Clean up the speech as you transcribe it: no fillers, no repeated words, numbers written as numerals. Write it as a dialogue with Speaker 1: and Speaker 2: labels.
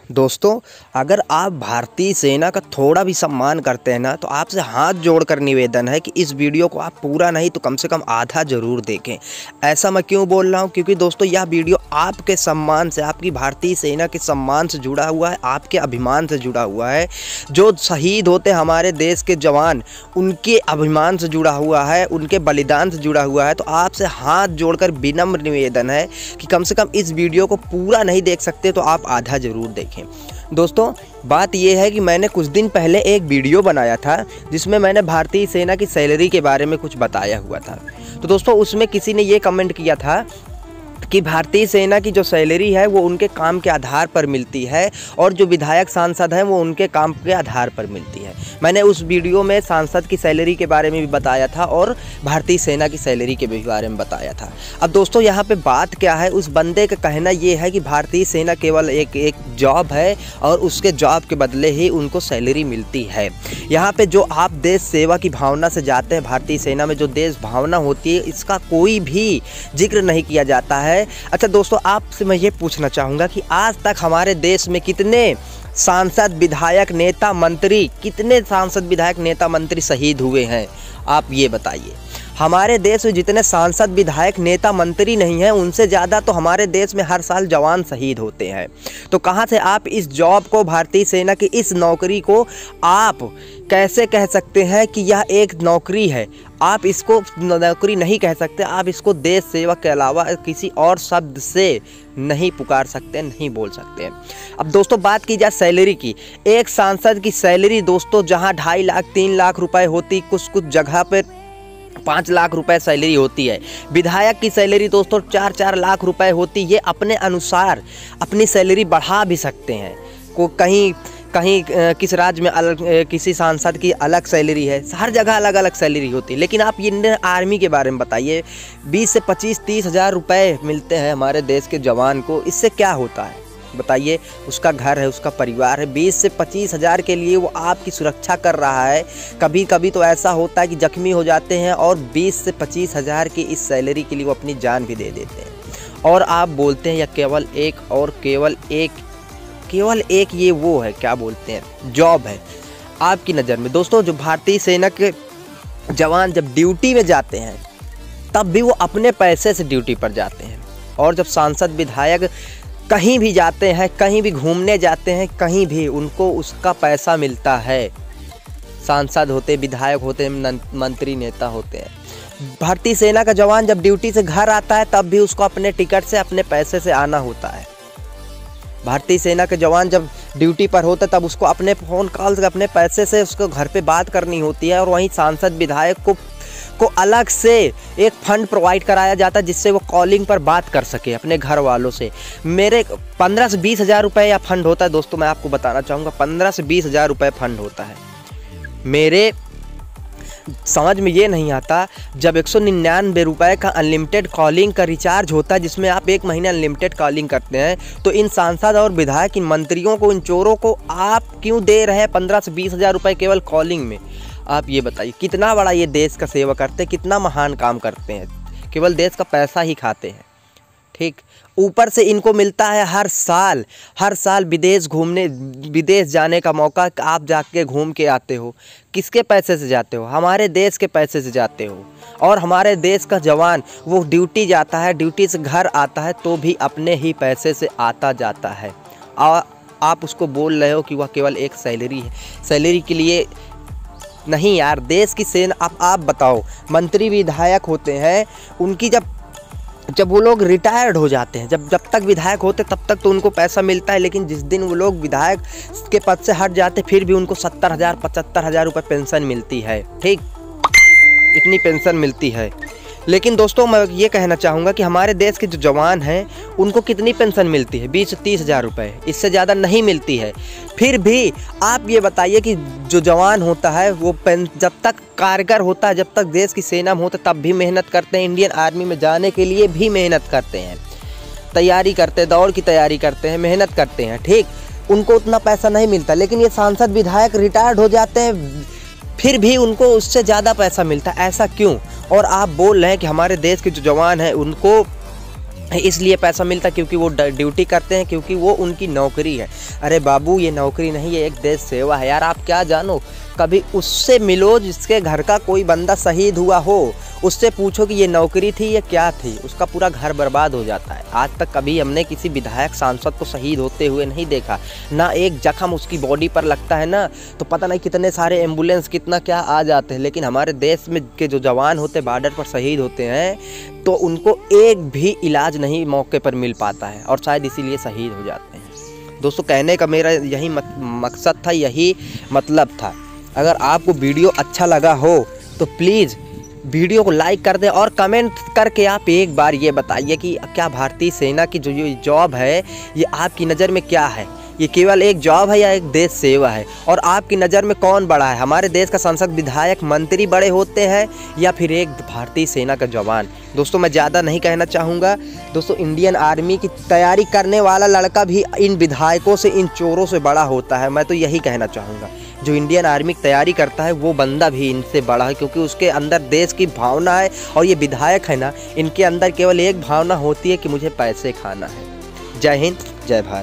Speaker 1: दोस्तों, अगर आप भारतीय सेना का थोड़ा भी सम्मान करते हैं ना, तो आपसे हाथ जोड़कर निवेदन है कि इस वीडियो को आप पूरा नहीं तो कम से कम आधा ज़रूर देखें। ऐसा मैं क्यों बोल रहा हूँ? क्योंकि दोस्तों यह वीडियो आपके सम्मान से, आपकी भारतीय सेना के सम्मान से जुड़ा हुआ है, आपके अभिमान से जुड़ा हुआ है। जो शहीद होते हैं हमारे देश के जवान, उनके अभिमान से जुड़ा हुआ है, उनके बलिदान से जुड़ा हुआ है। तो आपसे हाथ जोड़कर विनम्र निवेदन है कि कम से कम इस वीडियो को पूरा नहीं देख सकते तो आप आधा ज़रूर देखें। दोस्तों, बात यह है कि मैंने कुछ दिन पहले एक वीडियो बनाया था जिसमें मैंने भारतीय सेना की सैलरी के बारे में कुछ बताया हुआ था। तो दोस्तों, उसमें किसी ने ये कमेंट किया था कि भारतीय सेना की जो सैलरी है वो उनके काम के आधार पर मिलती है और जो विधायक सांसद हैं वो उनके काम के आधार पर मिलती है। मैंने उस वीडियो में सांसद की सैलरी के बारे में भी बताया था और भारतीय सेना की सैलरी के बारे में बताया था। अब दोस्तों, यहाँ पे बात क्या है, उस बंदे का कहना ये है कि भारतीय सेना केवल एक जॉब है और उसके जॉब के बदले ही उनको सैलरी मिलती है। यहाँ पे जो आप देश सेवा की भावना से जाते हैं, भारतीय सेना में जो देश भावना होती है, इसका कोई भी जिक्र नहीं किया जाता है। अच्छा दोस्तों, आपसे मैं ये पूछना चाहूँगा कि आज तक हमारे देश में कितने सांसद, विधायक, नेता, मंत्री, कितने सांसद, विधायक, नेता, मंत्री शहीद हुए हैं? आप ये बताइए। हमारे देश में जितने सांसद, विधायक, नेता, मंत्री नहीं हैं, उनसे ज़्यादा तो हमारे देश में हर साल जवान शहीद होते हैं। तो कहाँ से आप इस जॉब को, भारतीय सेना की इस नौकरी को आप कैसे कह सकते हैं कि यह एक नौकरी है? आप इसको नौकरी नहीं कह सकते, आप इसको देश सेवा के अलावा किसी और शब्द से नहीं पुकार सकते, नहीं बोल सकते हैं। अब दोस्तों, बात की जाए सैलरी की, एक सांसद की सैलरी दोस्तों जहां 2.5 लाख 3 लाख रुपए होती, कुछ जगह पे 5 लाख रुपए सैलरी होती है। विधायक की सैलरी दोस्तों 4-4 लाख रुपए होती। ये अपने अनुसार अपनी सैलरी बढ़ा भी सकते हैं। को कहीं किस राज्य में अलग, किसी सांसद की अलग सैलरी है, हर जगह अलग अलग सैलरी होती है। लेकिन आप इंडियन आर्मी के बारे में बताइए, 20 से 25-30 हज़ार रुपये मिलते हैं हमारे देश के जवान को। इससे क्या होता है बताइए? उसका घर है, उसका परिवार है। 20 से 25 हज़ार के लिए वो आपकी सुरक्षा कर रहा है। कभी कभी तो ऐसा होता है कि जख्मी हो जाते हैं और 20 से 25 हज़ार की इस सैलरी के लिए वो अपनी जान भी दे देते हैं। और आप बोलते हैं या केवल एक ये वो है, क्या बोलते हैं, जॉब है आपकी नज़र में। दोस्तों, जो भारतीय सेना के जवान जब ड्यूटी में जाते हैं तब भी वो अपने पैसे से ड्यूटी पर जाते हैं। और जब सांसद, विधायक कहीं भी जाते हैं, कहीं भी घूमने जाते हैं, कहीं भी उनको उसका पैसा मिलता है। सांसद होते, विधायक होते, मंत्री, नेता होते हैं। भारतीय सेना का जवान जब ड्यूटी से घर आता है तब भी उसको अपने टिकट से, अपने पैसे से आना होता है। भारतीय सेना के जवान जब ड्यूटी पर होते तब उसको अपने फ़ोन कॉल से, अपने पैसे से उसको घर पे बात करनी होती है। और वहीं सांसद, विधायक को अलग से एक फंड प्रोवाइड कराया जाता है जिससे वो कॉलिंग पर बात कर सके अपने घर वालों से। मेरे 15 से 20 हज़ार रुपये या फंड होता है। दोस्तों, मैं आपको बताना चाहूँगा, 15 से 20 हज़ार रुपये फंड होता है। मेरे समझ में ये नहीं आता, जब 199 रुपये का अनलिमिटेड कॉलिंग का रिचार्ज होता है जिसमें आप 1 महीने अनलिमिटेड कॉलिंग करते हैं, तो इन सांसद और विधायक, इन मंत्रियों को, इन चोरों को आप क्यों दे रहे हैं 15 से 20 हज़ार रुपये केवल कॉलिंग में? आप ये बताइए, कितना बड़ा ये देश का सेवा करते हैं, कितना महान काम करते हैं, केवल देश का पैसा ही खाते हैं। ठीक, ऊपर से इनको मिलता है हर साल विदेश जाने का मौका। आप जाके घूम के आते हो, किसके पैसे से जाते हो? हमारे देश के पैसे से जाते हो। और हमारे देश का जवान वो ड्यूटी जाता है, ड्यूटी से घर आता है तो भी अपने ही पैसे से आता जाता है। आप उसको बोल रहे हो कि वह केवल एक सैलरी है। सैलरी के लिए नहीं यार, देश की सेना। आप बताओ, मंत्री, विधायक होते हैं, उनकी जब वो लोग रिटायर्ड हो जाते हैं, जब तक विधायक होते तब तक तो उनको पैसा मिलता है। लेकिन जिस दिन वो लोग विधायक के पद से हट जाते फिर भी उनको 70 हज़ार 75 हज़ार रुपये पेंशन मिलती है। ठीक, इतनी पेंशन मिलती है। लेकिन दोस्तों, मैं ये कहना चाहूँगा कि हमारे देश के जो जवान हैं उनको कितनी पेंशन मिलती है? 20 से 30 हज़ार रुपये, इससे ज़्यादा नहीं मिलती है। फिर भी आप ये बताइए कि जो जवान होता है वो जब तक कारगर होता है, जब तक देश की सेना में होता है तब भी मेहनत करते हैं। इंडियन आर्मी में जाने के लिए भी मेहनत करते हैं, तैयारी करते हैं, दौड़ की तैयारी करते हैं, मेहनत करते हैं। ठीक, उनको उतना पैसा नहीं मिलता। लेकिन ये सांसद, विधायक रिटायर्ड हो जाते हैं फिर भी उनको उससे ज़्यादा पैसा मिलता है। ऐसा क्यों? और आप बोल रहे हैं कि हमारे देश के जो जवान हैं उनको इसलिए पैसा मिलता क्योंकि वो ड्यूटी करते हैं, क्योंकि वो उनकी नौकरी है। अरे बाबू, ये नौकरी नहीं, ये एक देश सेवा है यार। आप क्या जानो, कभी उससे मिलो जिसके घर का कोई बंदा शहीद हुआ हो, उससे पूछो कि ये नौकरी थी या क्या थी, उसका पूरा घर बर्बाद हो जाता है। आज तक कभी हमने किसी विधायक सांसद को शहीद होते हुए नहीं देखा, ना एक जख्म उसकी बॉडी पर लगता है ना, तो पता नहीं कितने सारे एम्बुलेंस कितना क्या आ जाते हैं। लेकिन हमारे देश में के जो जवान होते बॉर्डर पर शहीद होते हैं, तो उनको एक भी इलाज नहीं मौके पर मिल पाता है, और शायद इसीलिए शहीद हो जाते हैं। दोस्तों, कहने का मेरा यही मकसद था, यही मतलब था। अगर आपको वीडियो अच्छा लगा हो तो प्लीज़ वीडियो को लाइक कर दें, और कमेंट करके आप एक बार ये बताइए कि क्या भारतीय सेना की जो ये जॉब है, ये आपकी नज़र में क्या है? ये केवल एक जॉब है या एक देश सेवा है? और आपकी नज़र में कौन बड़ा है, हमारे देश का सांसद, विधायक, मंत्री बड़े होते हैं या फिर एक भारतीय सेना का जवान? दोस्तों, मैं ज़्यादा नहीं कहना चाहूँगा। दोस्तों, इंडियन आर्मी की तैयारी करने वाला लड़का भी इन विधायकों से, इन चोरों से बड़ा होता है। मैं तो यही कहना चाहूँगा, जो इंडियन आर्मी की तैयारी करता है वो बंदा भी इनसे बड़ा है, क्योंकि उसके अंदर देश की भावना है। और ये विधायक है ना, इनके अंदर केवल एक भावना होती है कि मुझे पैसे खाना है। जय हिंद, जय भारत।